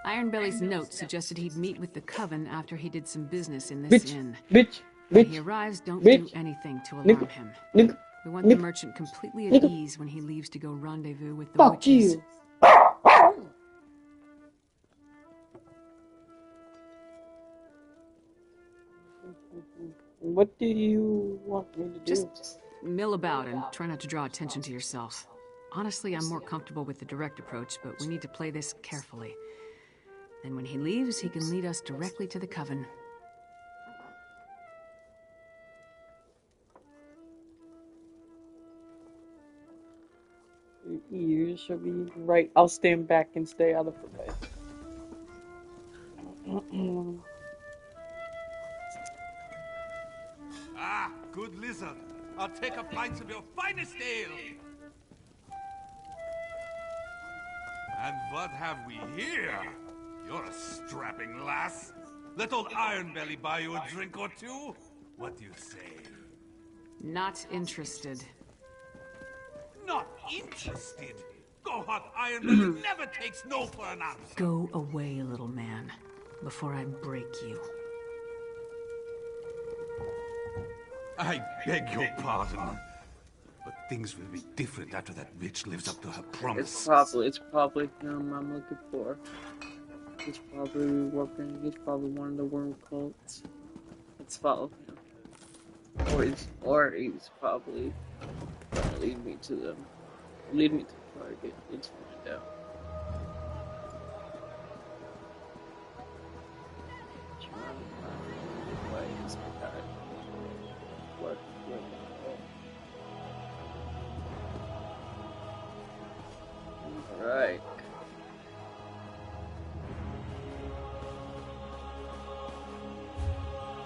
Ironbelly's note suggested he'd meet with the Coven after he did some business in this inn. Bitch. When he arrives, don't do anything to alarm him. We want the merchant completely at ease when he leaves to go rendezvous with the witches. You. What do you want me to do? Just mill about and try not to draw attention to yourself. Honestly, I'm more comfortable with the direct approach, but we need to play this carefully. Then when he leaves, he can lead us directly to the Coven. Your ears should be right. I'll stand back and stay out of the way. Ah, good lizard. I'll take a pint of your finest ale. And what have we here? You're a strapping lass. Let old Ironbelly buy you a drink or two? What do you say? Not interested. Not interested? Go hot Ironbelly never takes no for an answer. Go away, little man, before I break you. I beg your pardon. But things will be different after that witch lives up to her promise. It's probably him I'm looking for. He's probably one of the worm cults. Let's follow him. Or he's probably gonna lead me to the target. Let's find out. Right.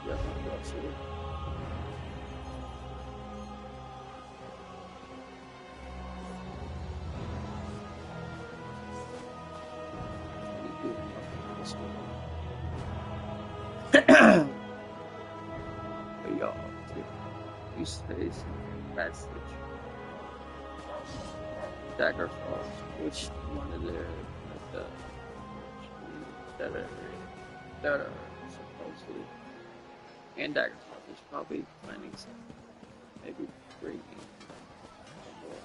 Yeah, I'm here. But y'all, you space message. Dagger Falls, which one of their that are supposedly, and Dagger Falls is probably planning some, maybe bringing more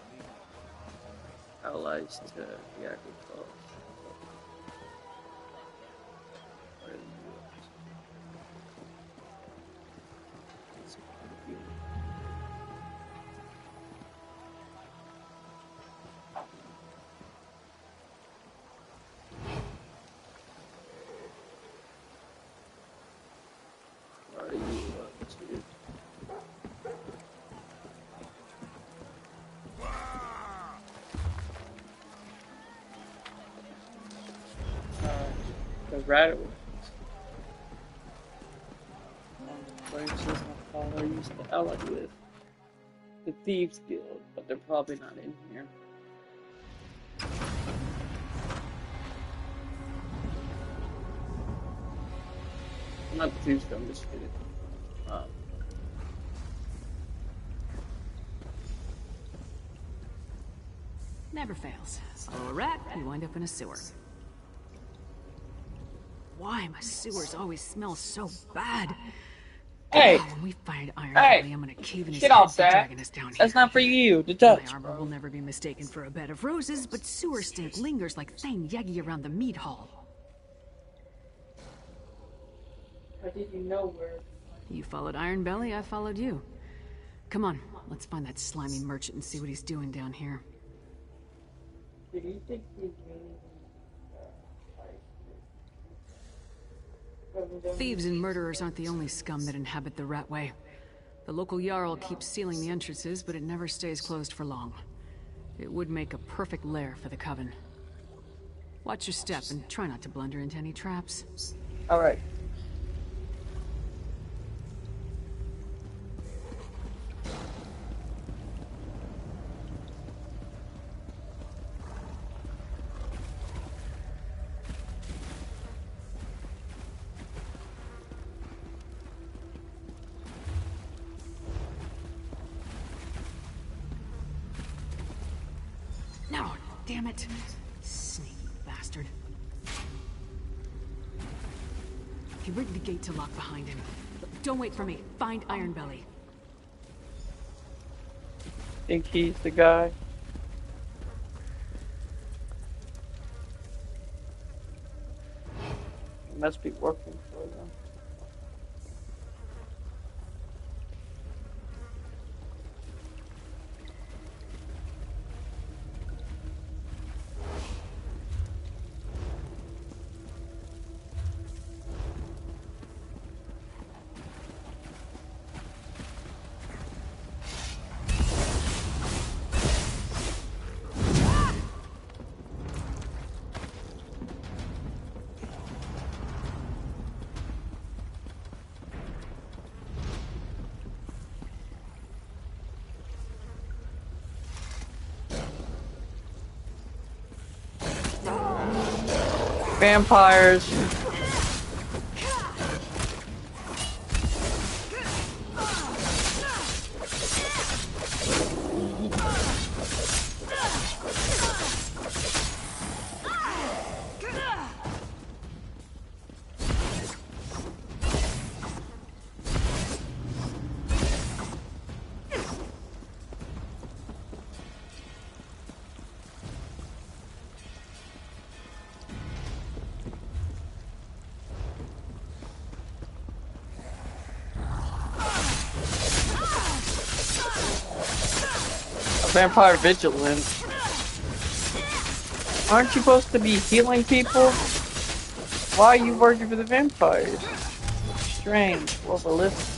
allies to Dagger Falls. The Radicals. Places my father used to ally with. The Thieves Guild, but they're probably not in here. Not the Thieves Guild, I'm just kidding. Never fails. Follow a rat, you wind up in a sewer. Why my sewers always smell so bad? Hey! When we find Ironbelly, I'm gonna cave in his head for dragging us down here. That's not for you to touch. My armor will never be mistaken for a bed of roses, but sewer stink lingers like Thane Yegi around the mead hall. How did you know where? You followed Ironbelly, I followed you. Come on, let's find that slimy merchant and see what he's doing down here. Did you think he Thieves and murderers aren't the only scum that inhabit the Ratway. The local Jarl keeps sealing the entrances, but it never stays closed for long. It would make a perfect lair for the Coven. Watch your step and try not to blunder into any traps. Alright. No, damn it. Sneaky bastard. He rigged the gate to lock behind him. Don't wait for me. Find Ironbelly. Think he's the guy. He must be working for them. Vampires. Vampire vigilant. Aren't you supposed to be healing people? Why are you working for the vampires? Strange. Well, the list.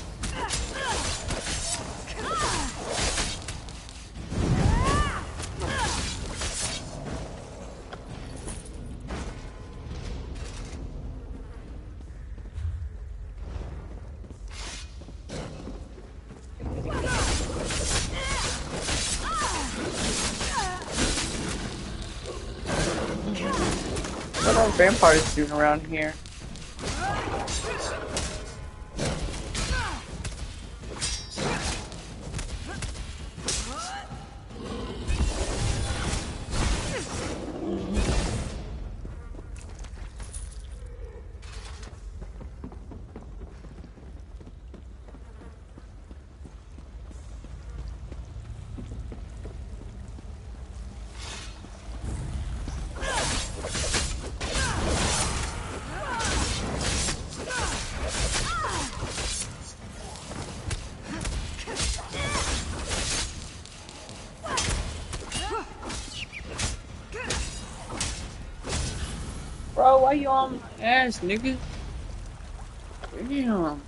What are vampires doing around here? Bro, why you on my ass, nigga? Damn.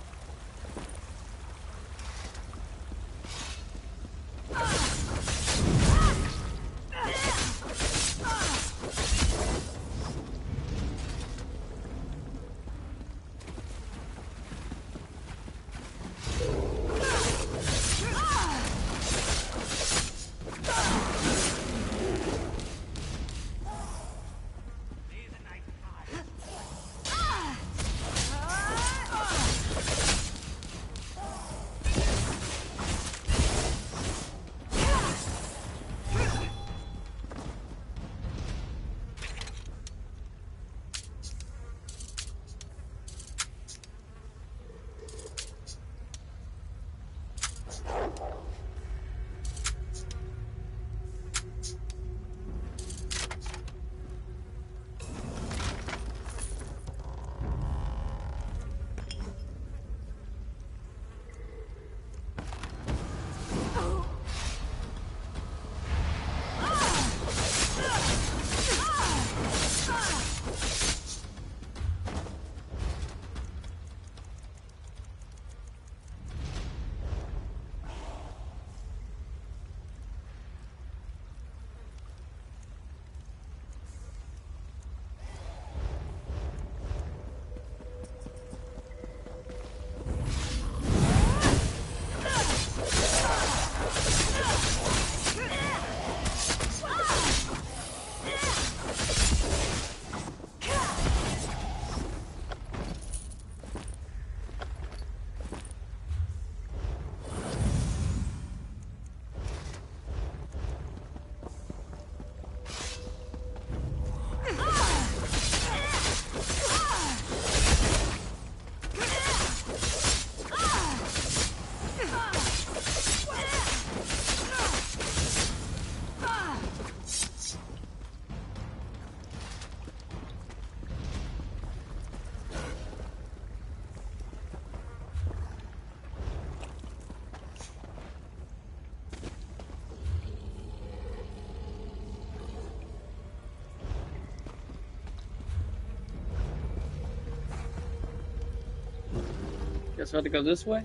Guess we have to go this way?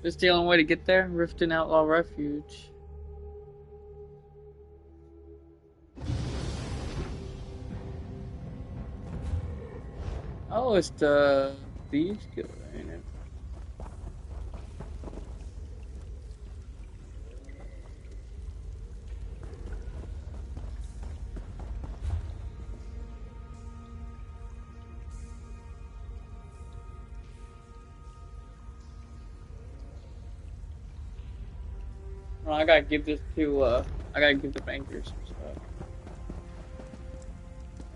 This is the only way to get there? Riften Outlaw Refuge. Oh, it's the Thieves Guild, ain't it? Well, I gotta give this to, I gotta give the bankers some stuff.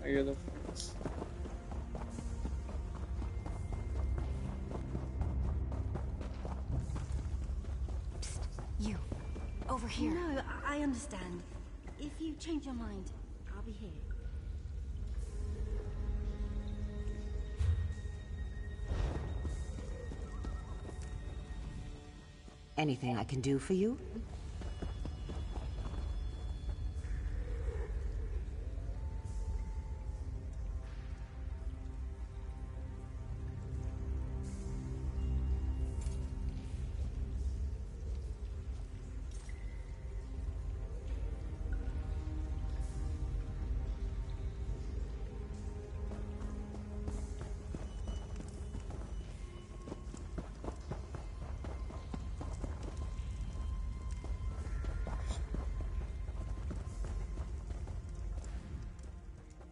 Oh, you're the friends. You, over here. No, I understand. If you change your mind, I'll be here. Anything I can do for you?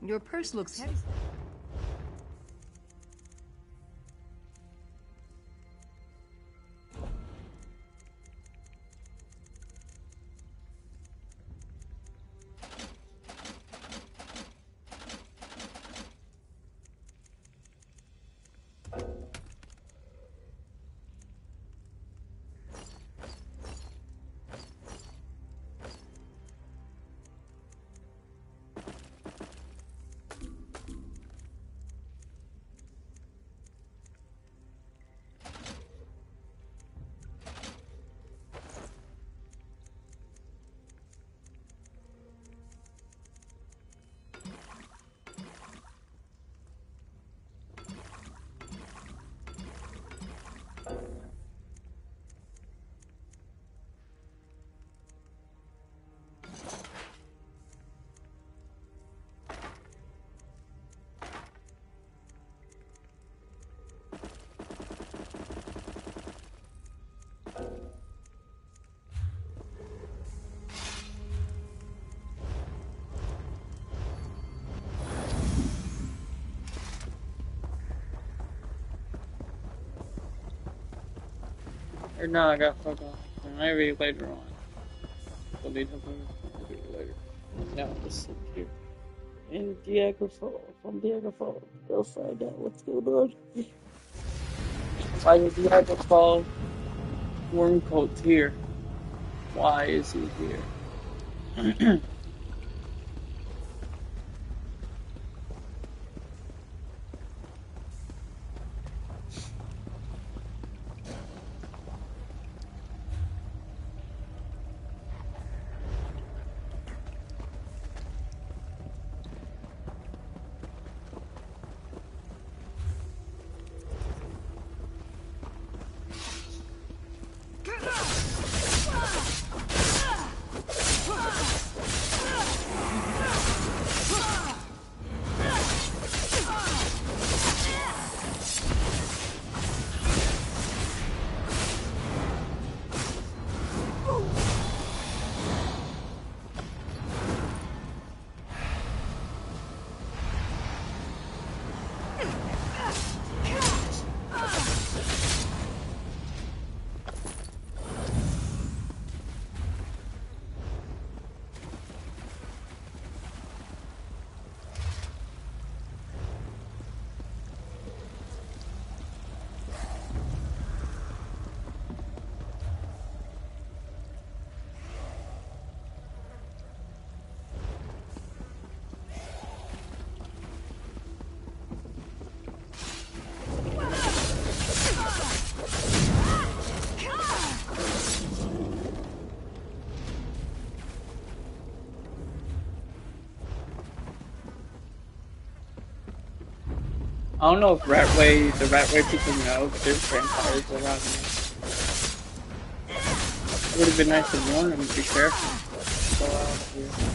Your purse looks heavy. Or no, I got fuck off. Maybe later on. We'll need something to do later. Now let's sit here. In Diagra Falls. From Diagra Falls. Go find out what's going on. Why is Diagra Falls Wormcolt here? Why is he here? I don't know if the Ratway people know, but there's vampires around here. It would have been nice to warn them to be careful. Go out here.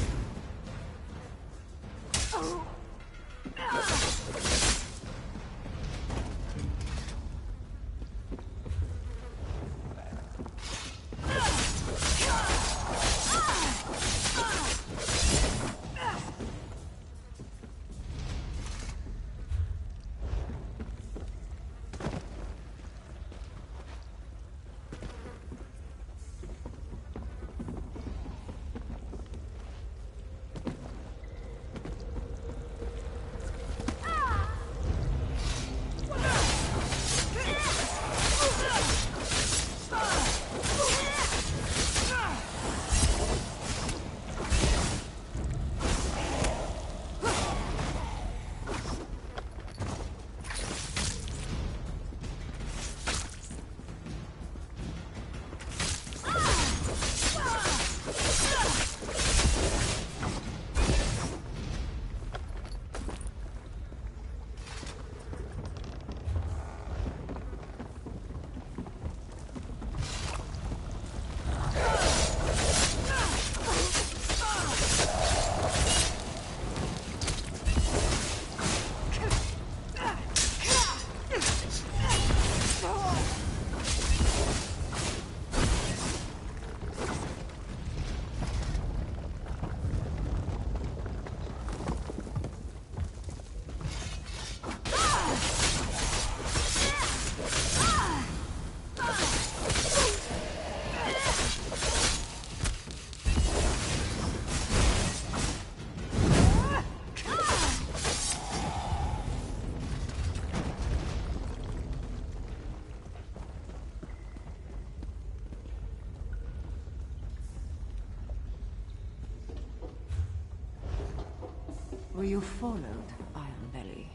Were you followed, Ironbelly?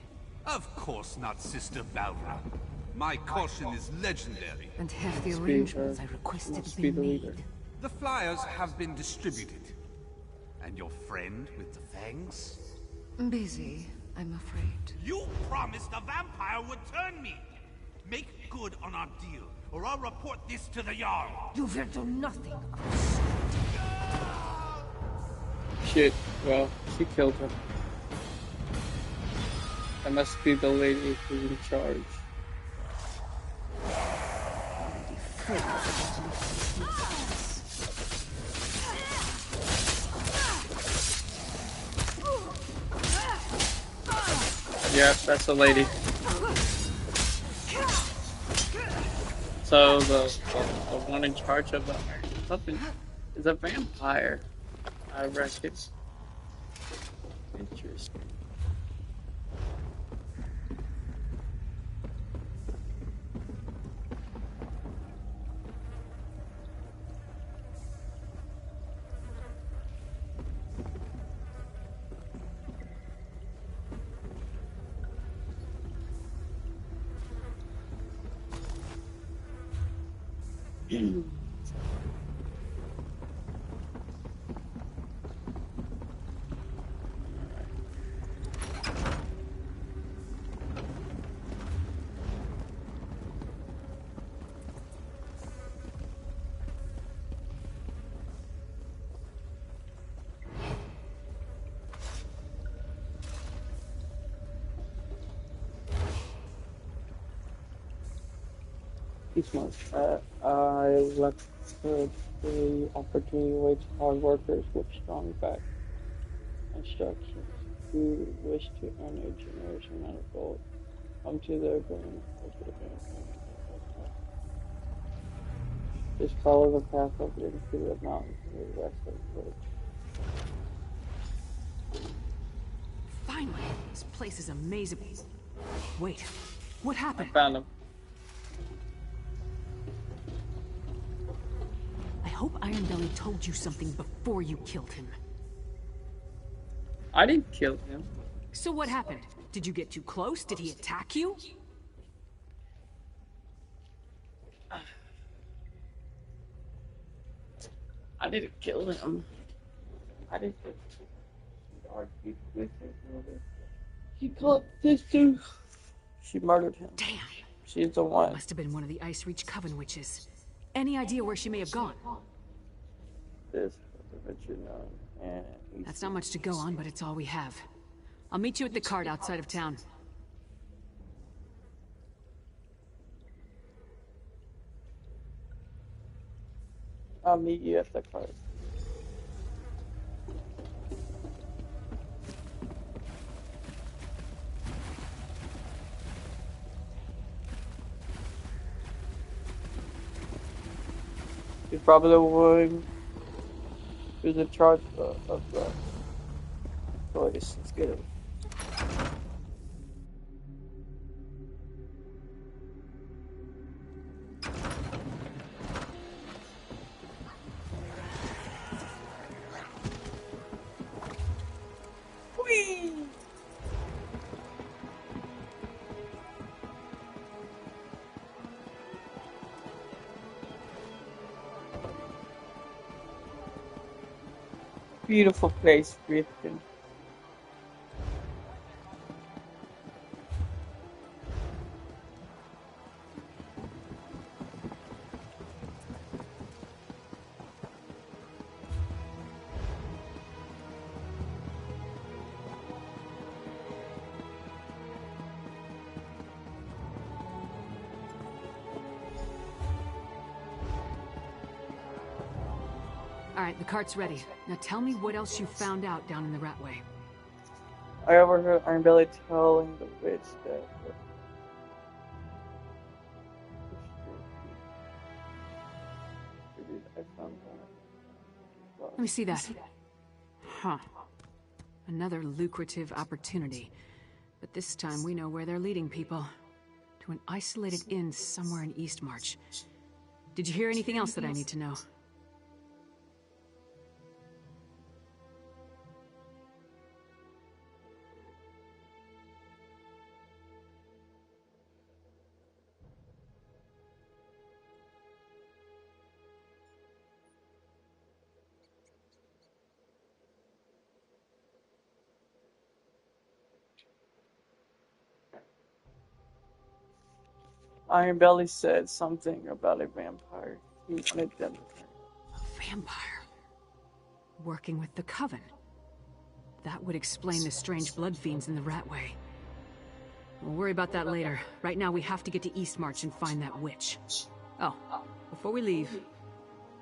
Of course not, Sister Balra. My caution is legendary. And have the Must be arrangements her- I requested must be been the made? leader. The flyers have been distributed. And your friend with the fangs? Busy, I'm afraid. You promised the vampire would turn me! Make good on our deal, or I'll report this to the Jarl! You will do nothing. Shit, well, she killed him. That must be the lady who's in charge. Yep, that's the lady. So the one in charge of something is a vampire, I reckon. Interesting. Each month, I left the opportunity waits hard workers with strong back instructions who wish to earn a generous amount of gold. Come to their green. Just follow the path up into the mountains to the west of the village. Finally, this place is amazing. Wait, what I happened? found him. I hope Ironbelly told you something before you killed him. I didn't kill him. So what happened? Did you get too close? Did he attack you? I didn't kill him. I didn't. He called sister. She murdered him. Damn. She's the one. Must have been one of the Ice Reach Coven witches. Any idea where she may have gone? This adventure known, and That's not much to go on, but it's all we have. I'll meet you at the cart outside of town. I'll meet you at the cart. He's probably the one who's in charge of the place. Let's get him. Whee! Beautiful place, Griffin. Alright, the cart's ready. Now tell me what else you found out down in the Ratway. I overheard Ironbelly telling the witch that I found that. Let me see that. Huh. Another lucrative opportunity. But this time we know where they're leading people. To an isolated inn somewhere in Eastmarch. Did you hear anything else that I need to know? Ironbelly said something about a vampire. He wanted them to turn. A vampire? Working with the Coven? That would explain the strange blood fiends in the Ratway. We'll worry about that later. Right now we have to get to Eastmarch and find that witch. Oh, before we leave,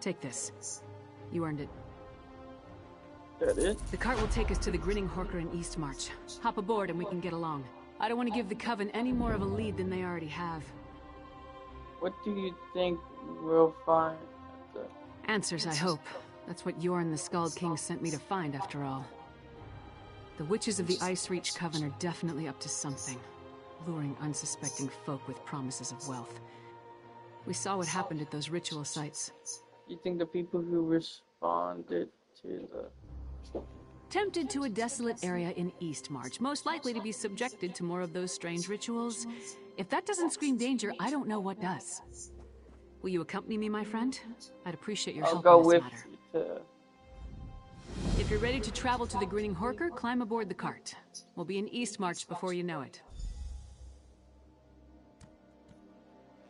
take this. You earned it. That it? The cart will take us to the Grinning Horker in Eastmarch. Hop aboard and we can get along. I don't want to give the Coven any more of a lead than they already have. What do you think we'll find at the... Answers, I hope. That's what Yorn the Skald King sent me to find, after all. The witches of the Ice Reach Coven are definitely up to something, luring unsuspecting folk with promises of wealth. We saw what happened at those ritual sites. You think the people who responded to the... Tempted to a desolate area in Eastmarch, most likely to be subjected to more of those strange rituals. If that doesn't scream danger, I don't know what does. Will you accompany me, my friend? I'd appreciate your help go in this with matter. you to... If you're ready to travel to the Grinning Horker, climb aboard the cart. We'll be in Eastmarch before you know it.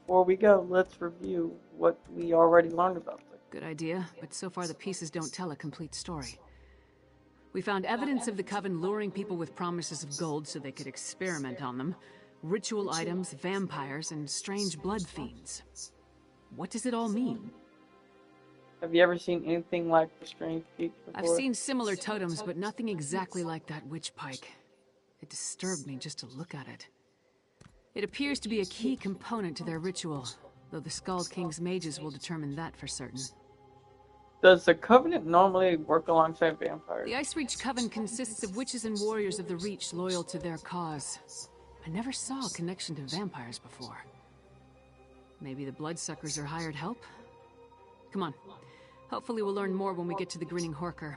Before we go, let's review what we already learned about them. Good idea, but so far the pieces don't tell a complete story. We found evidence of the Coven luring people with promises of gold so they could experiment on them. Ritual items, vampires, and strange blood fiends. What does it all mean? Have you ever seen anything like the Strange Peak before? I've seen similar totems, but nothing exactly like that witch pike. It disturbed me just to look at it. It appears to be a key component to their ritual, though the Skald King's mages will determine that for certain. Does the Covenant normally work alongside vampires? The Ice Reach Coven consists of witches and warriors of the Reach loyal to their cause. I never saw a connection to vampires before. Maybe the Bloodsuckers are hired help? Come on. Hopefully we'll learn more when we get to the Grinning Horker.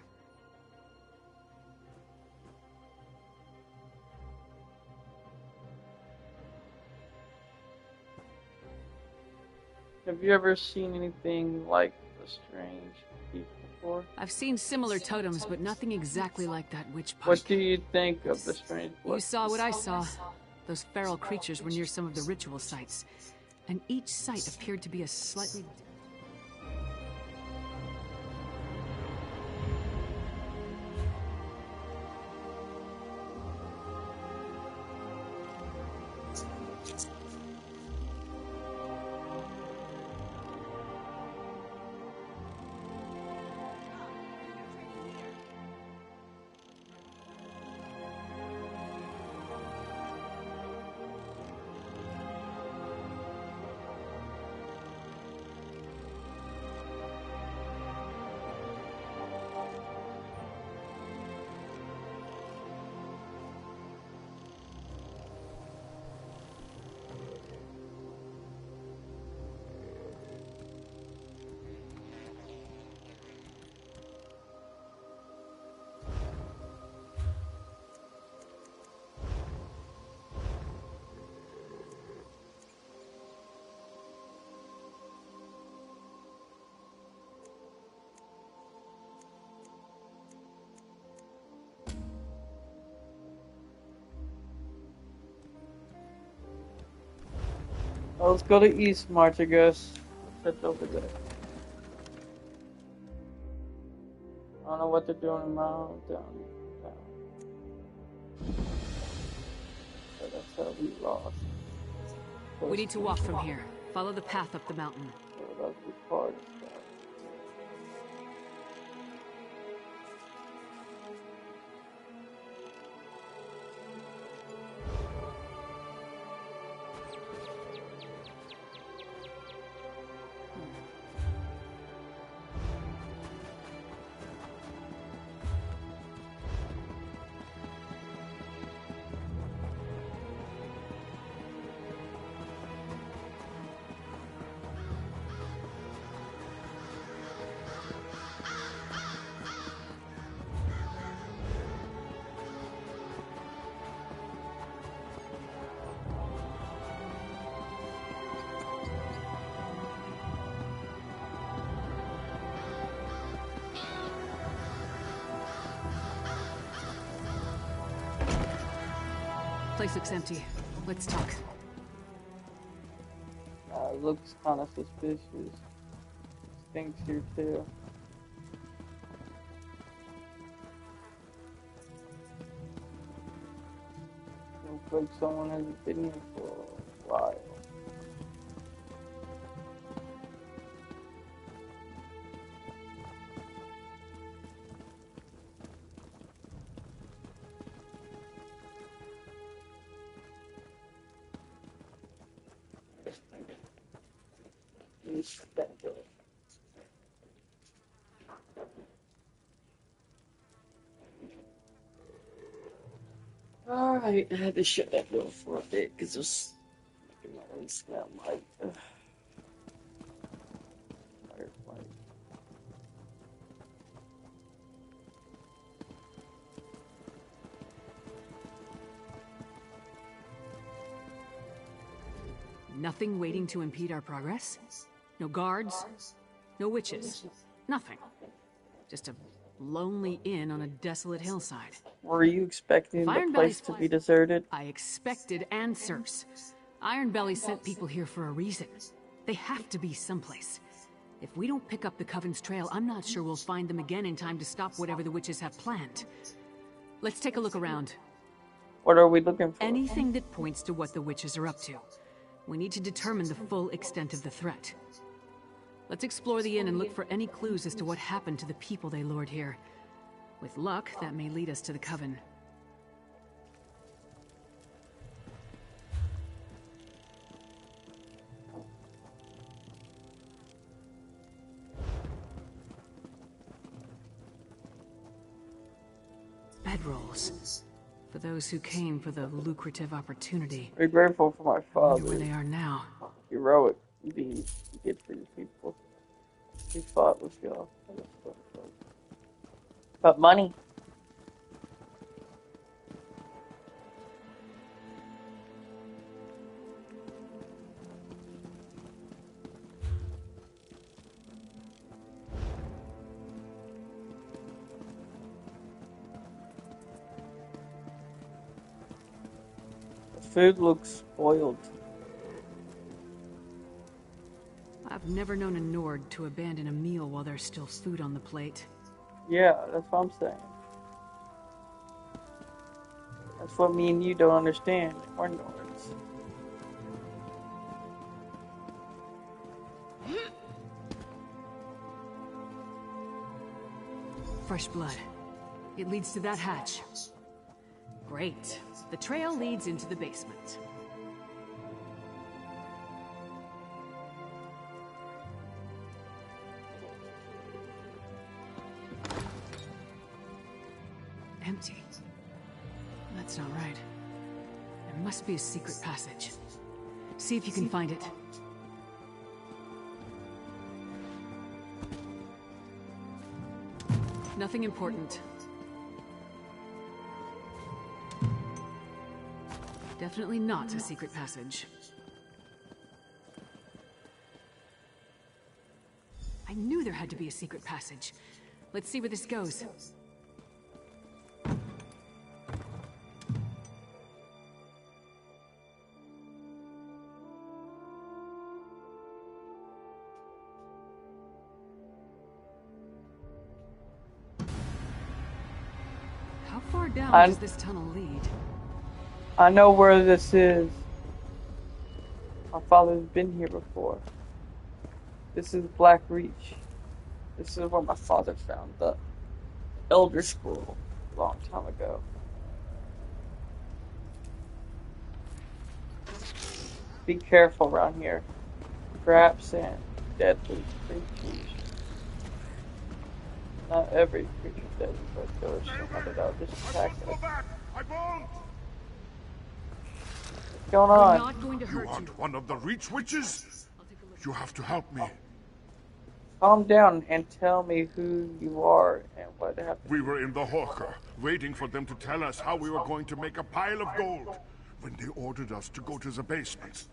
Have you ever seen anything like the Strange Peak before? I've seen similar totems, but nothing exactly like that witch pike. What do you think of the Strange Blood? You saw what I saw. those feral creatures were near some of the ritual sites, and each site appeared to be a slightly... Well, let's go to East March, I guess. Let's head over there. I don't know what they're doing in Mount down. So that's how we lost. We need to walk from here. Follow the path up the mountain. So that's the part of that. Place looks empty. Let's talk. It looks kind of suspicious. Stinks here too. Looks like someone hasn't been here for a while. Alright, I had to shut that door for a bit because it was making my own smell like firefly. Nothing waiting to impede our progress? No guards? No witches? Nothing. Just a lonely inn on a desolate hillside. Were you expecting the Iron place Belly's to be deserted? I expected answers. Iron Belly sent people here for a reason. They have to be someplace. If we don't pick up the Coven's trail, I'm not sure we'll find them again in time to stop whatever the witches have planned. Let's take a look around. What are we looking for? Anything that points to what the witches are up to. We need to determine the full extent of the threat. Let's explore the inn and look for any clues as to what happened to the people they lured here. With luck, that may lead us to the Coven. Bedrolls. For those who came for the lucrative opportunity. Very grateful for my I wonder where father. they are now. Heroic deeds he did for his people. He fought with y'all. But money. food looks spoiled. I've never known a Nord to abandon a meal while there's still food on the plate. Yeah, that's what I'm saying. That's what me and you don't understand. We're Nords. Fresh blood. It leads to that hatch. Great. The trail leads into the basement. Empty. That's not right. There must be a secret passage. See if you can find it. Nothing important. Definitely not a secret passage. I knew there had to be a secret passage. Let's see where this goes. How far down does this tunnel lead? I know where this is. My father's been here before. This is Black Reach. This is where my father found the Elder Scroll a long time ago. Be careful around here. Traps and deadly creatures. Not every creature is deadly, but there are some that are just attacking us. What's going on? We're not going to hurt You aren't one of the Reach Witches? You have to help me. Calm down and tell me who you are and what happened. We were in the Hawker, waiting for them to tell us how we were going to make a pile of gold, when they ordered us to go to the basement.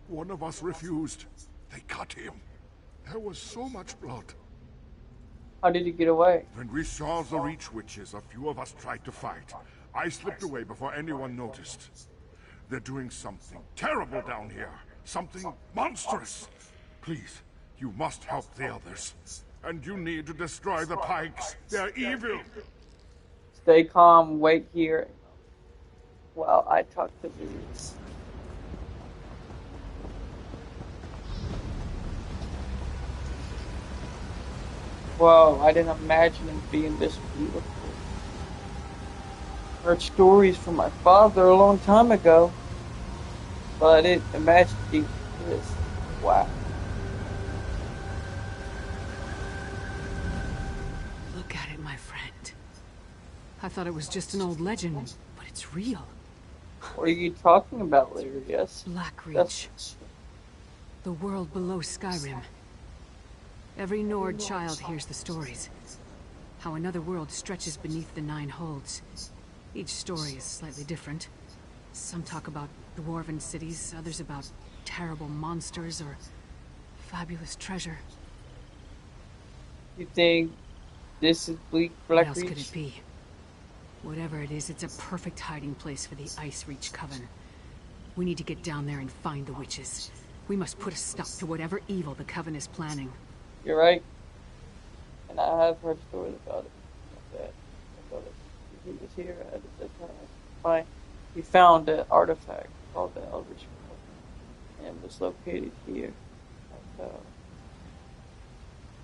One of us refused. They cut him. There was so much blood. How did you get away? When we saw the Reach Witches, a few of us tried to fight. I slipped away before anyone noticed. They're doing something terrible down here. Something monstrous. Please, you must help the others. And you need to destroy the Pikes. They're evil. Stay calm, wait here while I talk to these. Whoa, I didn't imagine it being this beautiful. Heard stories from my father a long time ago, but I didn't imagine it being this. Wow. Look at it, my friend. I thought it was just an old legend, but it's real. What are you talking about, Lyrius? Black Reach. The world below Skyrim. Every Nord child hears the stories. How another world stretches beneath the Nine Holds. Each story is slightly different. Some talk about dwarven cities, others about terrible monsters or fabulous treasure. You think this is Black What else Reach? could it be? Whatever it is, it's a perfect hiding place for the Ice Reach Coven. We need to get down there and find the witches. We must put a stop to whatever evil the Coven is planning. You're right. And I have heard stories about it. That he was here at the time. Fine. He found an artifact called the Eldritch Scroll, and was located here. And,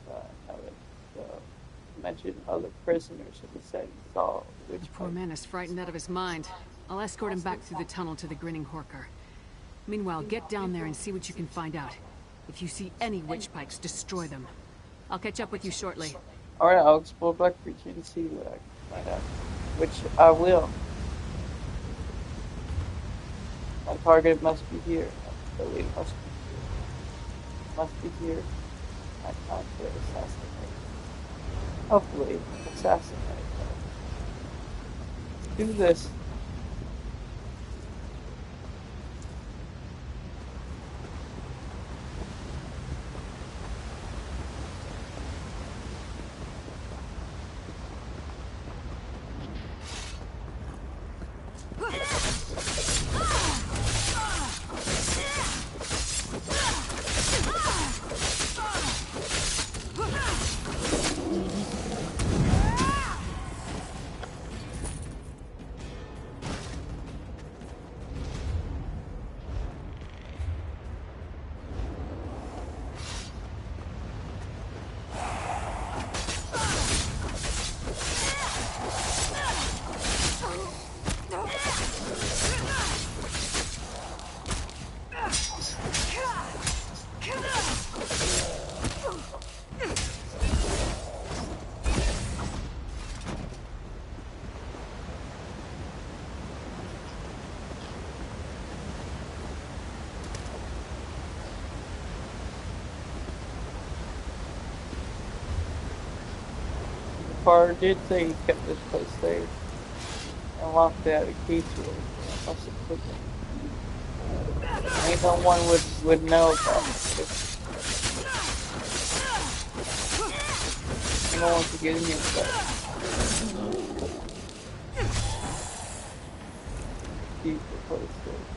I would mention other prisoners who said he saw which The poor man is frightened out of his mind. I'll escort him back through the tunnel to the Grinning Horker. Meanwhile, get down there and see what you can find out. If you see any witch pikes, destroy them. I'll catch up with you shortly. Alright, I'll explore Black Reach and see what I can find out. Which I will. My target must be here. I believe it must be here. Must be here. My time to assassinate. Hopefully, assassinate. Do this. Carter did say he kept this place safe and locked it at a key to it. I must have put it. Ain't no one would know about it. No one could get in here. Keep the place safe.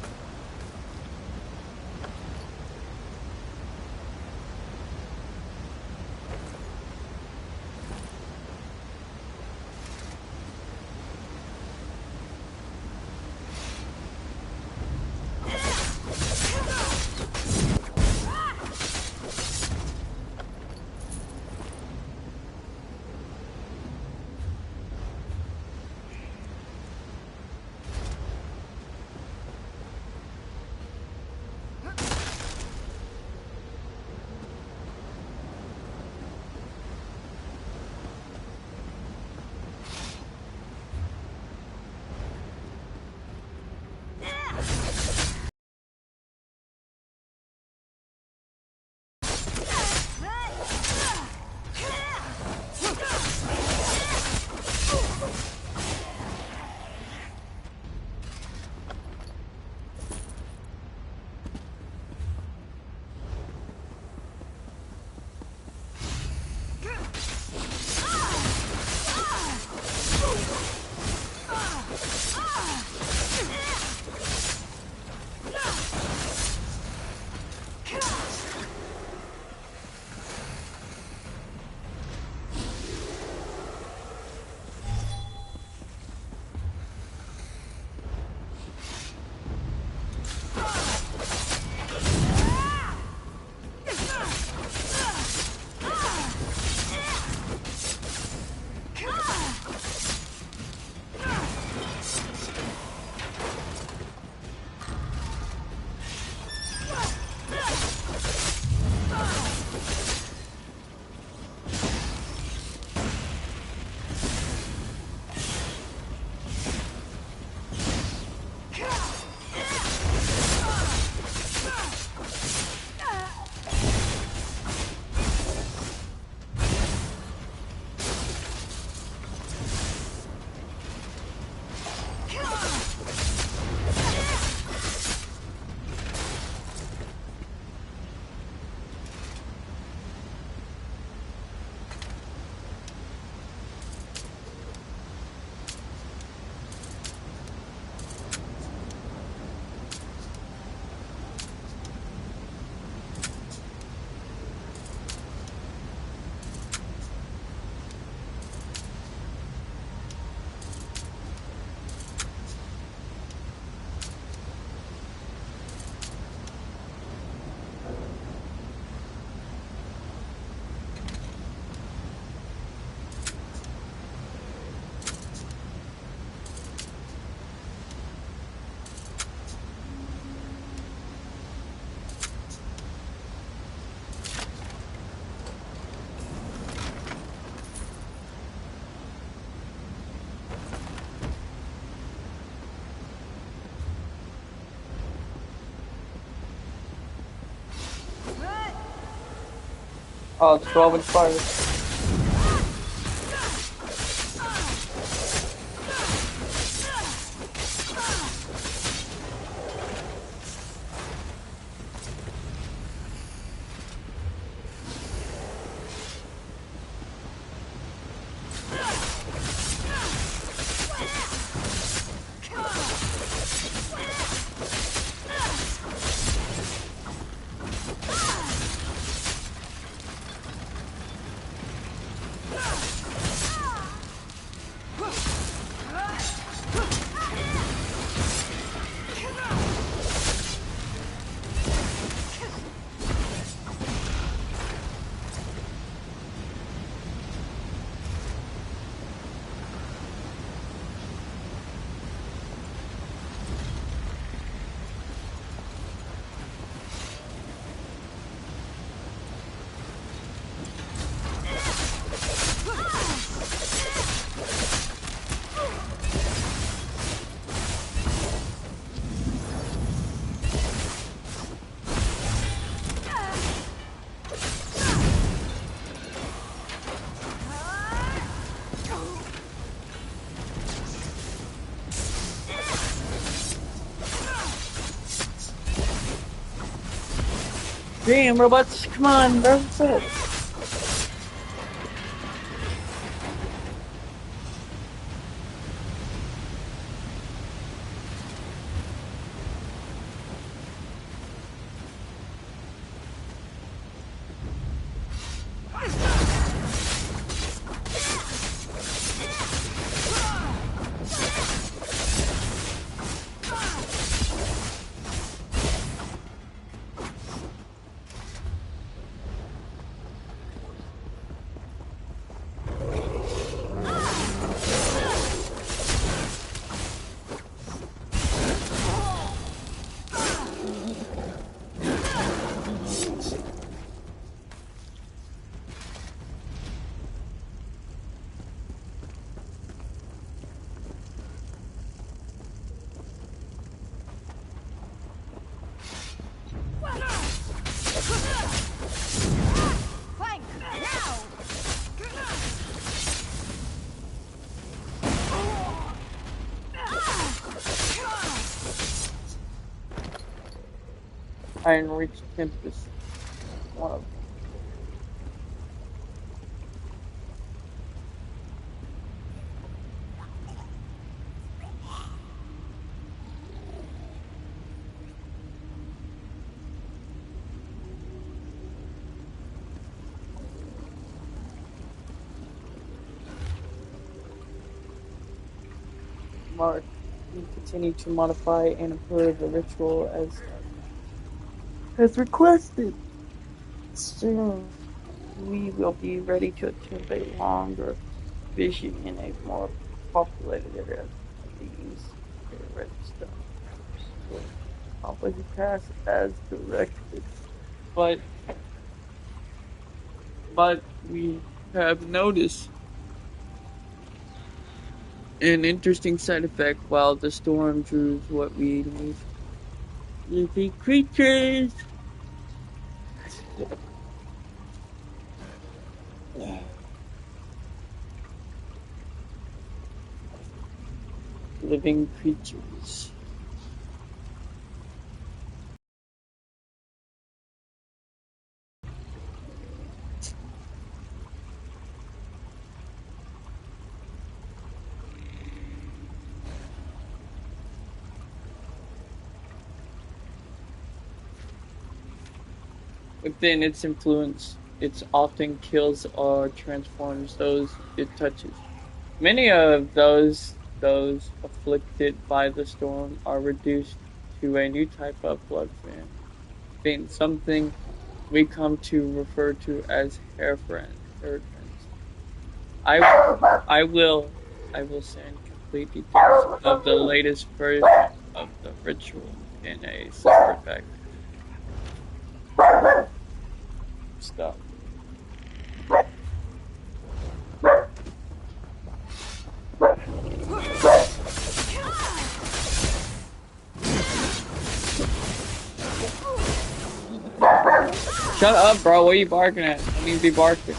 Oh, it's Robin Fires. Damn, robots, come on, bro, what's up? Iron Reach Tempest. One of them. Mark, we continue to modify and improve the ritual as requested. Soon, we will be ready to attempt a longer vision in a more populated area. These redstone will accomplish the task as directed. But we have noticed an interesting side effect while the storm drews what we need. Living creatures! Living creatures. Within its influence, it often kills or transforms those it touches. Many of those afflicted by the storm are reduced to a new type of blood fiend, something we come to refer to as heretics. I will send complete details of the latest version of the ritual in a separate pack. Stop. Shut up, bro. What are you barking at? I need to be barking.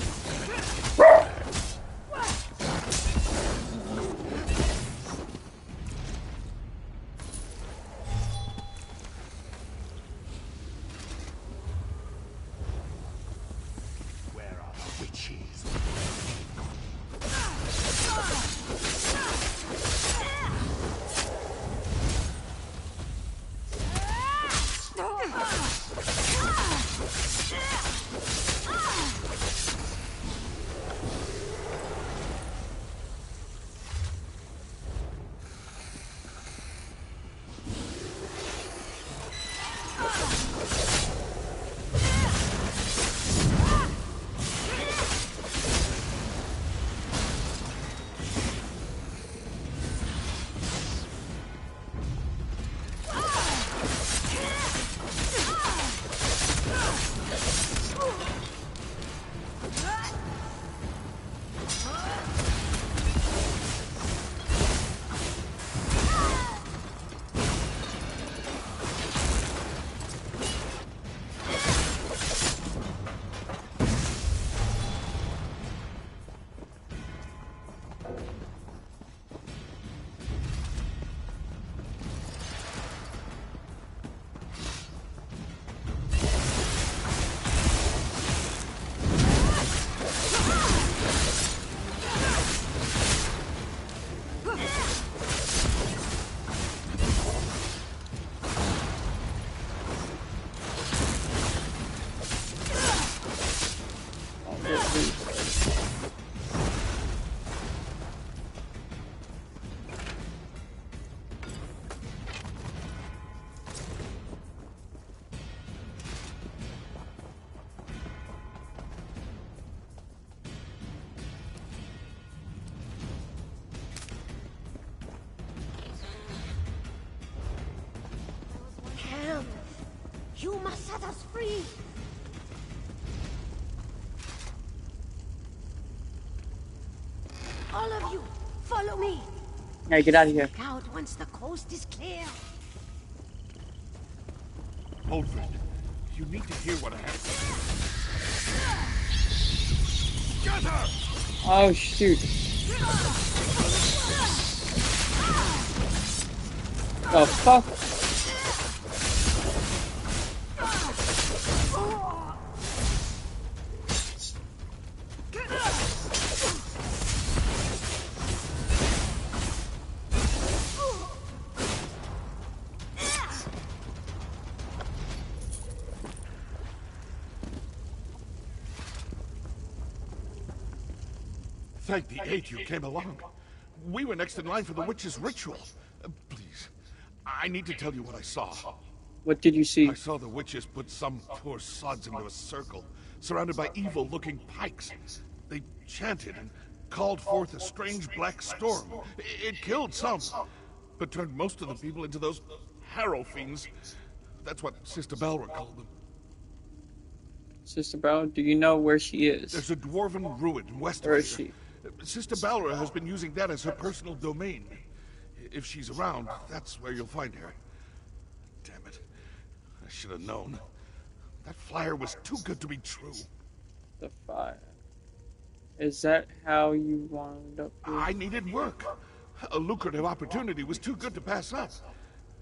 free. All of you, follow me. Hey, get out of here. Out once the coast is clear. Ulfrid, you need to hear what happened. Get her! Oh, shoot. The fuck? Thank the eight you came along. We were next in line for the witch's ritual. Please, I need to tell you what I saw. What did you see? I saw the witches put some poor sods into a circle, surrounded by evil-looking pikes. They chanted and called forth a strange black storm. It killed some, but turned most of the people into those harrow fiends. That's what Sister Balra called them. Sister Brown, do you know where she is? There's a dwarven ruin west of Where here. is she? Sister Balra has been using that as her personal domain. If she's around, that's where you'll find her. Damn it. I should have known. That flyer was too good to be true. The fire. Is that how you wound up here? I needed work. A lucrative opportunity was too good to pass up.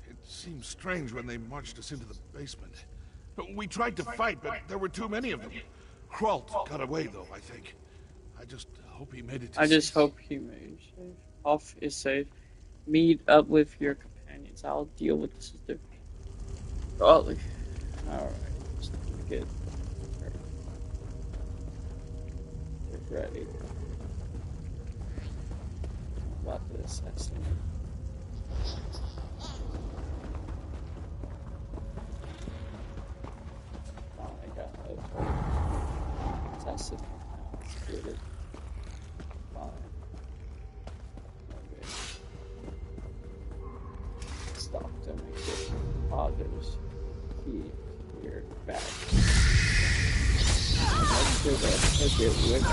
It seemed strange when they marched us into the basement. We tried to fight, but there were too many of them. Kralt got away, though, I think. I just hope he made it to I just safety. hope he made it safe. Off is safe. Meet up with your companions. I'll deal with the sister. Alright, let's get her. Get ready. About to assassinate. Oh my god. Assassinate now. Get it. Fine. Okay. Stop to make it. Others. Key. Here. Back. Let's do that. Let's get rid of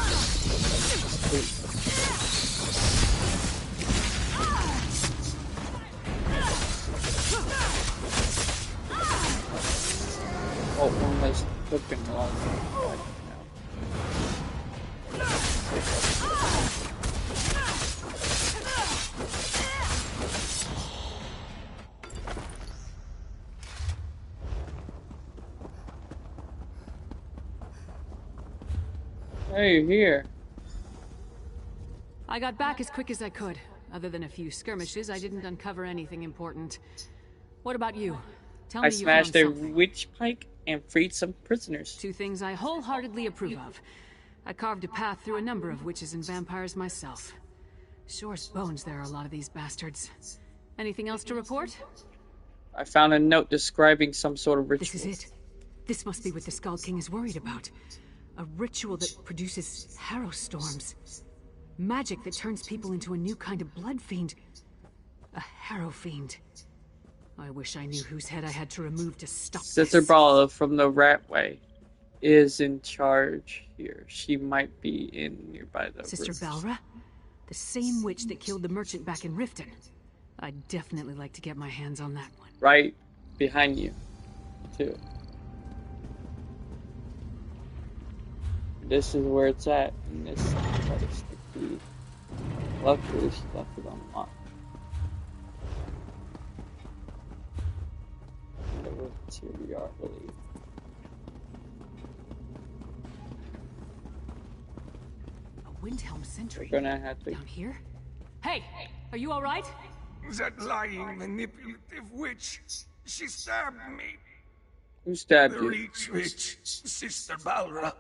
it. Oh, one less flipping long right now. Hey, you're here. I got back as quick as I could. Other than a few skirmishes, I didn't uncover anything important. What about you? Tell me I you smashed found a something. witch pike and freed some prisoners. Two things I wholeheartedly approve of. I carved a path through a number of witches and vampires myself. Sure as bones there are a lot of these bastards. Anything else to report? I found a note describing some sort of ritual. This is it. This must be what the Skull King is worried about. A ritual that produces harrow storms. Magic that turns people into a new kind of blood fiend. A harrow fiend. I wish I knew whose head I had to remove to stop Sister this. Bala from the Ratway is in charge here. She might be in nearby the Sister roof. Balra? The same witch that killed the merchant back in Riften. I'd definitely like to get my hands on that one. Right behind you, too. This is where it's at, and this is the key. Luckily, she left it unlocked. Here we are, I believe. A Windhelm sentry. We're gonna have to. Down here? Hey! Are you alright? That lying, manipulative witch. She stabbed me. Who stabbed The you? Reach Witch, Sister Balra.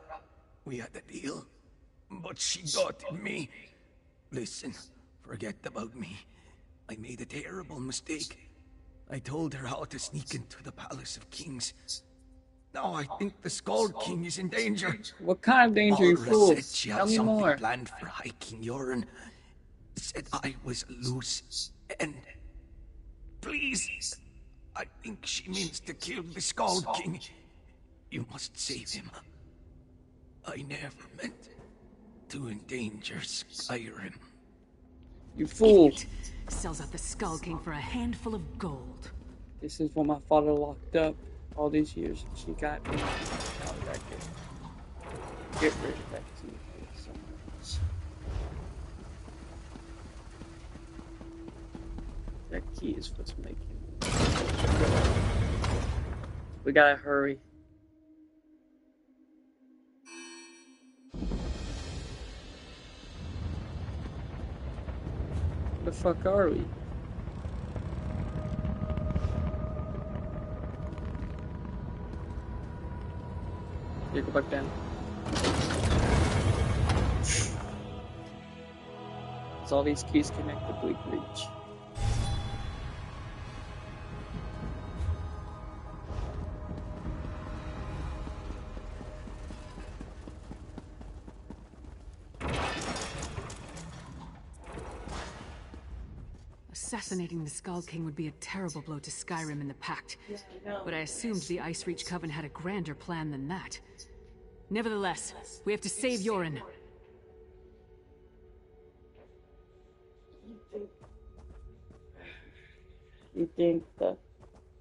We had a deal, but she doubted me. Listen, forget about me. I made a terrible mistake. I told her how to sneak into the Palace of Kings. Now I think the Skull King is in danger. What kind of danger, you Balra fool? said she Tell had me something more. planned for hiking Yoren. Said I was loose, and please, I think she means to kill the Skull King. You must save him. I never meant to endanger Skyrim. You fool! Idiot. Sells out the Skull King for a handful of gold. This is what my father locked up all these years. She got me. Get rid of that key. That key is what's making it. We gotta hurry. Where the fuck are we? Yeah, go back down. As all these keys connect to Bleak Reach. Assassinating the Skull King would be a terrible blow to Skyrim and the Pact. But I assumed the Icereach Coven had a grander plan than that. Nevertheless, we have to save Yoren. You think the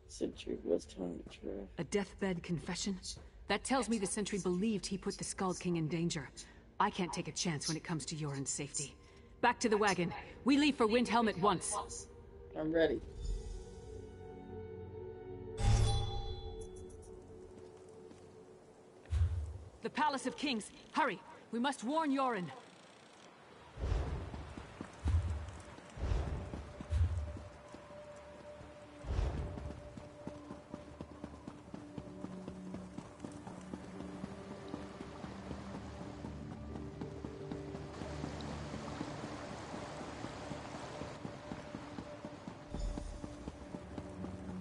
Sentry was telling the truth? A deathbed confession? That tells me the Sentry believed he put the Skull King in danger. I can't take a chance when it comes to Yoren's safety. Back to the wagon. We leave for Windhelm at once. I'm ready. The Palace of Kings. Hurry! We must warn Yoren.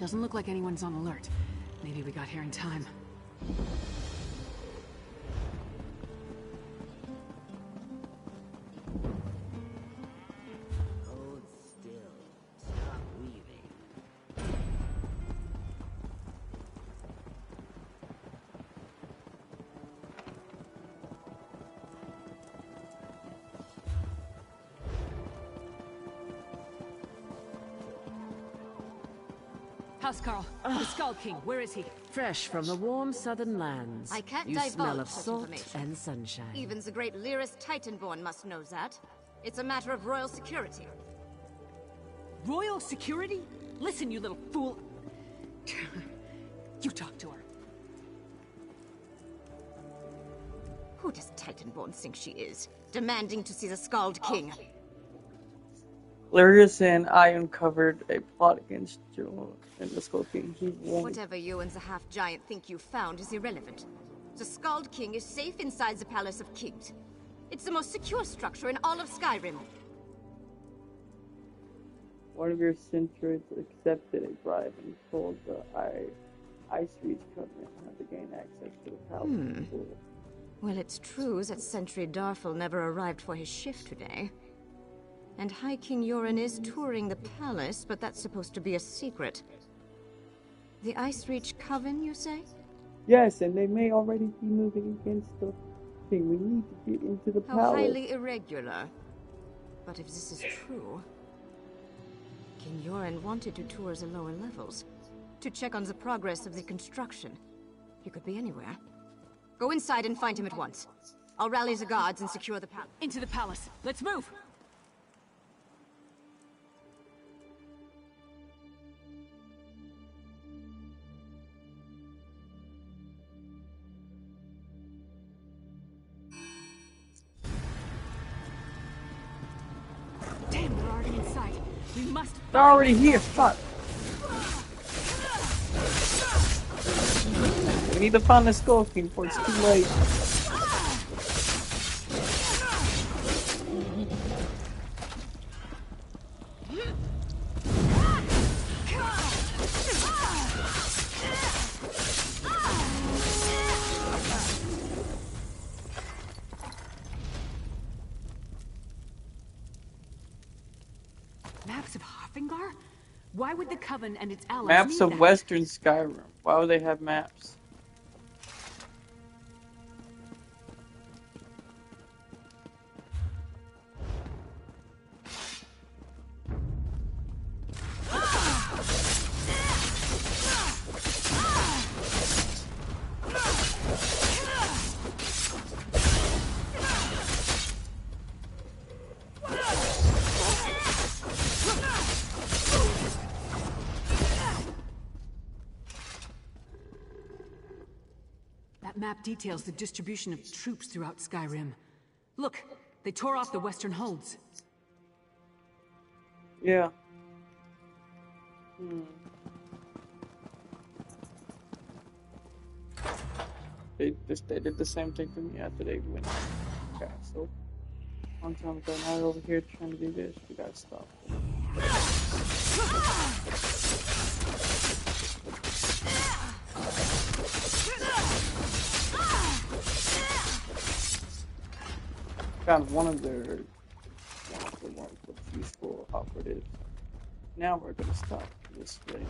Doesn't look like anyone's on alert. Maybe we got here in time. Hold still. Stop weaving. Housecarl, the Skull King, where is he? Fresh from the warm southern lands. I can't you divulge smell of such salt information. and sunshine. Even the great Lyris Titanborn must know that. It's a matter of royal security. Royal security? Listen, you little fool. You talk to her. Who does Titanborn think she is? Demanding to see the Skald King. Lyris and I uncovered a plot against Joel and the Skull King. He won. Whatever you and the half-giant think you found is irrelevant. The Skald King is safe inside the Palace of Kings. It's the most secure structure in all of Skyrim. One of your sentries accepted a bribe and told the Icereach Covenant how to gain access to the palace. Well, it's true that Sentry Darfel never arrived for his shift today. And High King Yoren is touring the palace, but that's supposed to be a secret. The Icereach Coven, you say? Yes, and they may already be moving against the king. We need to get into the How palace. highly irregular. But if this is true, King Yoren wanted to tour the lower levels, to check on the progress of the construction. He could be anywhere. Go inside and find him at once. I'll rally the guards and secure the palace. Into the palace. Let's move! Damn, we're already inside. We must... They're already here. Fuck. We need to find the Skull King before it's too late. Maps of Hoffingar? Why would the Coven and its allies Maps need of that? Western Skyrim. Why would they have maps? map details the distribution of troops throughout Skyrim. Look, they tore off the western holds. Yeah. They did the same thing to me after they went to the castle. One time ago, now they're over here trying to do this. We gotta stop them. Found one of the useful operatives. Now we're gonna stop this thing.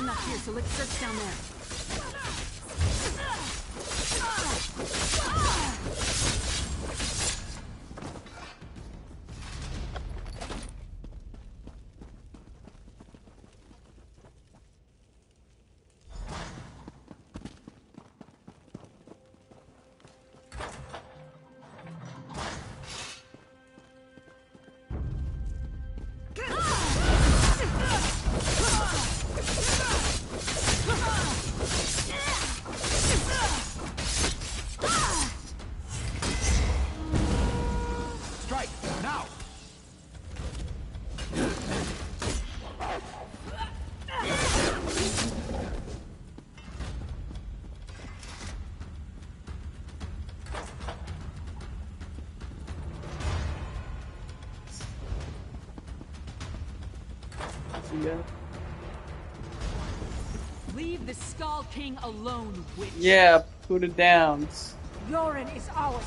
Not here, so let's search down there. Yeah. Leave the Skull King alone, witch. Yeah, put it down. Yoren is ours.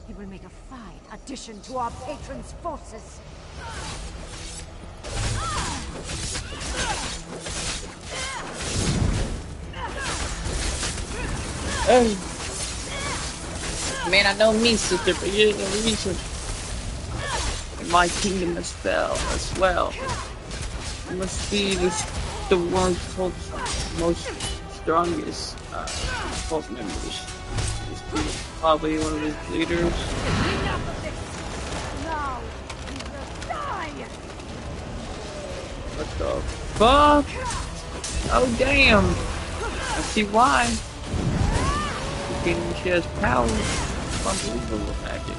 He will make a fine addition to our patron's forces. Man, I know me, sister, but you're the reason my kingdom has fell as well. It must be the one cult most strongest cult members. He's probably one of his leaders. the fuck? Oh damn! I see why. She has powers. Unbelievable magic.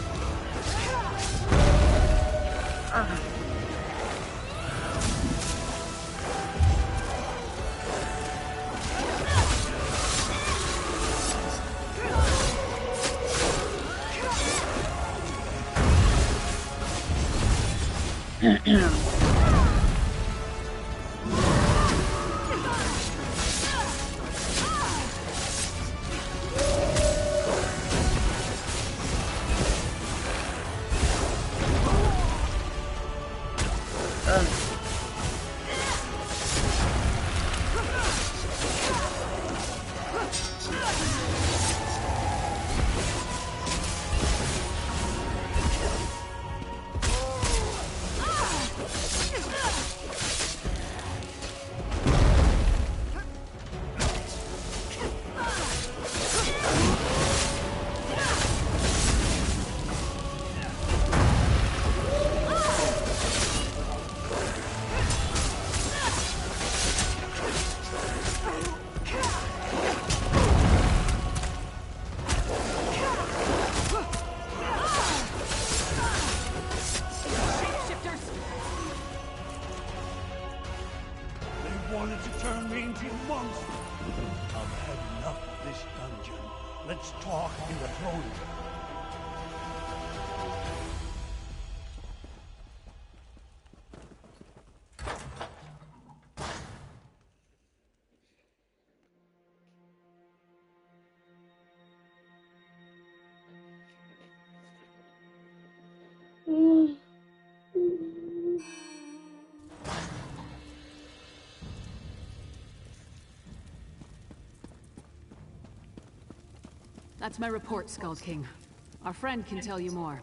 Wanted to turn me into a monster. I've had enough of this dungeon. Let's talk in the throne room. That's my report, Skull King. Our friend can tell you more.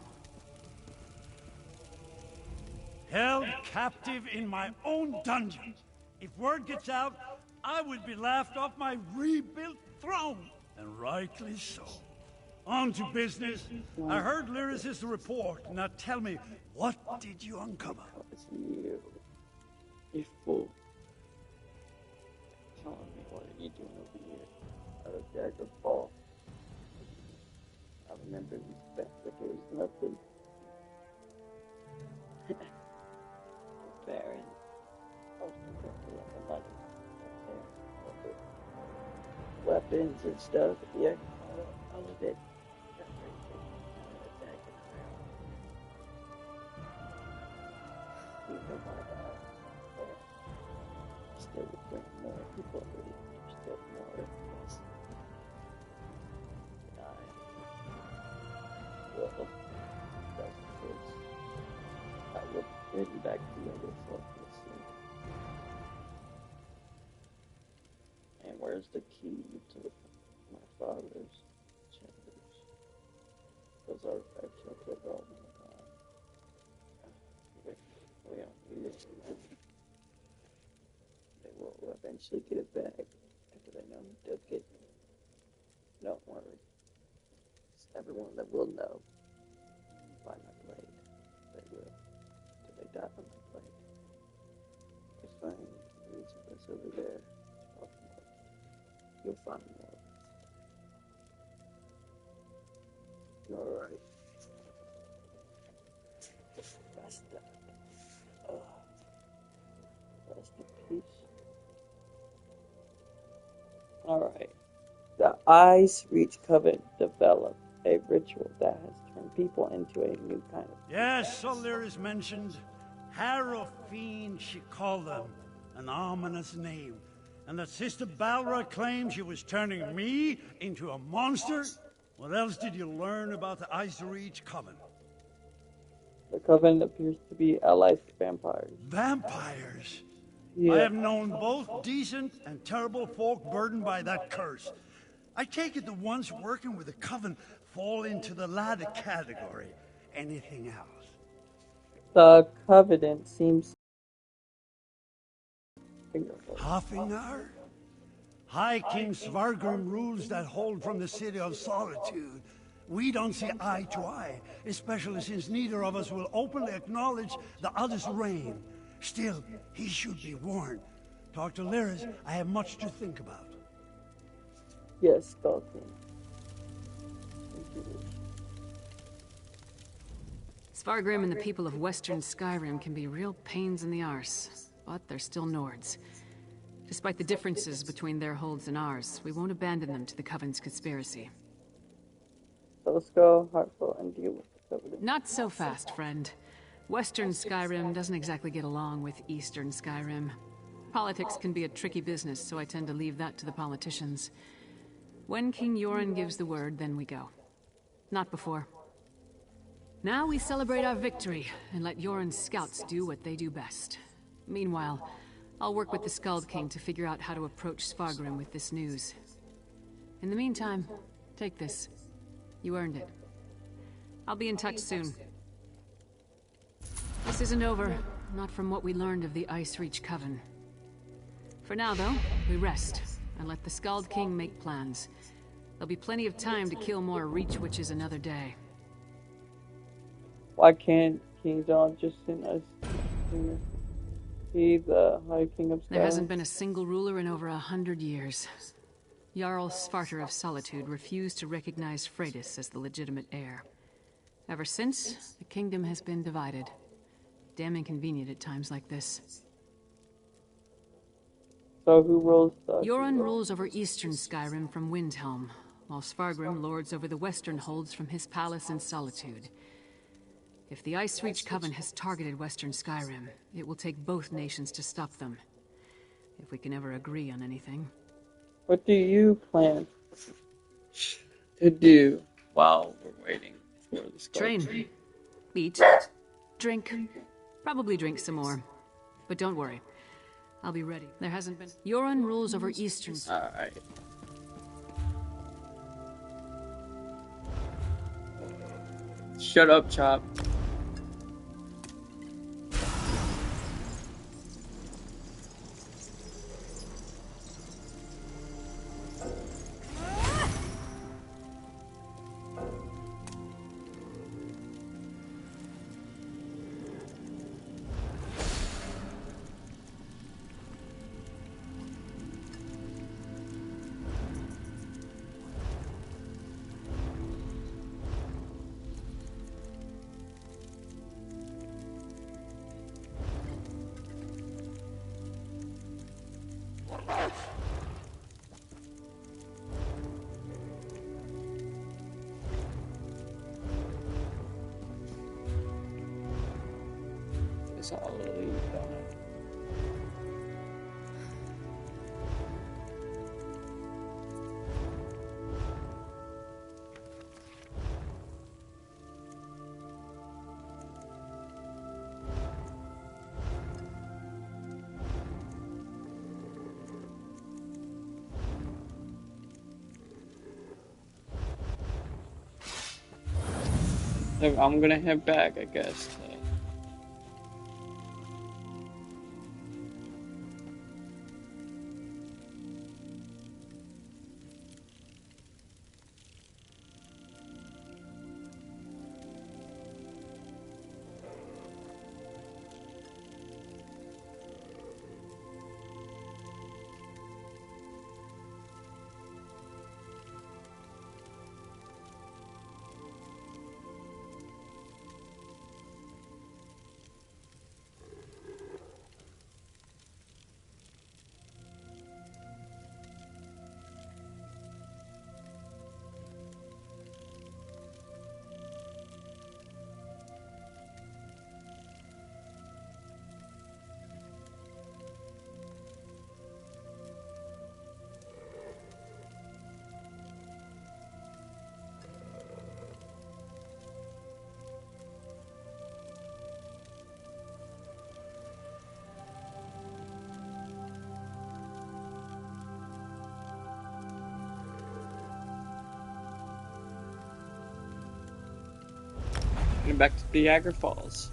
Held captive in my own dungeon. If word gets out, I would be laughed off my rebuilt throne. And rightly so. On to business. I heard Lyris' report. Now tell me, what did you uncover? It's you. You fool. Telling me what are you doing over here? Out of Daggerfall. I remember these back like it was nothing. The Baron. The money. Weapons and stuff. Yeah, all of it. Still would bring more people over here. There's still more of us. And I will, that's the case. I will bring back the other focus. And where's the key to my father's chambers? Those artifacts are put all in the time. We don't need it. They will eventually get it back after they know who took it. Don't worry. It's everyone that will know by my blade. They will. Till they die by my blade. It's fine. There's a place over there. You'll find more. Alright. Rest up. Rest in peace. Alright. The Ice Reach Coven developed a ritual that has turned people into a new kind of... Yes, so Lyris mentioned. Harrow Fiend, she called them. An ominous name. And that Sister Balra claimed she was turning me into a monster? What else did you learn about the Ice Reach Coven? The Coven appears to be allies with vampires. Vampires? Yeah. I have known both decent and terrible folk burdened by that curse. I take it the ones working with the Coven fall into the latter category. Anything else? The Covenant seems... Hafingar? High King Svargrim rules that hold from the City of Solitude. We don't see eye to eye, especially since neither of us will openly acknowledge the other's reign. Still, he should be warned. Talk to Lyris. I have much to think about. Yes, Skull King. Svargrim and the people of Western Skyrim can be real pains in the arse, but they're still Nords. Despite the differences between their holds and ours, we won't abandon them to the Coven's conspiracy. So let's go Heartful and deal with the Covenant. Not so fast, friend. Western Skyrim doesn't exactly get along with Eastern Skyrim. Politics can be a tricky business, so I tend to leave that to the politicians. When King Yoren gives the word, then we go. Not before. Now we celebrate our victory, and let Yoren's scouts do what they do best. Meanwhile, I'll work with the Skald King to figure out how to approach Svargrim with this news. In the meantime, take this. You earned it. I'll be in touch soon. This isn't over, not from what we learned of the Icereach Coven. For now, though, we rest, and let the Skald King make plans. There'll be plenty of time to kill more Reach Witches another day. Why can't King John just send us here? He, the High King of Skyrim. There hasn't been a single ruler in over 100 years. Jarl Svarter of Solitude refused to recognize Freydis as the legitimate heir. Ever since, the kingdom has been divided. Damn inconvenient at times like this. So who rules the... Yoren rules over Eastern Skyrim from Windhelm, while Svargrim lords over the Western holds from his palace in Solitude. If the Icereach Coven has targeted Western Skyrim, it will take both nations to stop them. If we can ever agree on anything. What do you plan to do while we're waiting for the Skull King? Train. Eat. Drink. Probably drink some more. But don't worry. I'll be ready. There hasn't been... Yoren rules over Eastern... Alright. Shut up, Chop. It's all really done. I'm gonna head back, I guess. Back to Niagara Falls.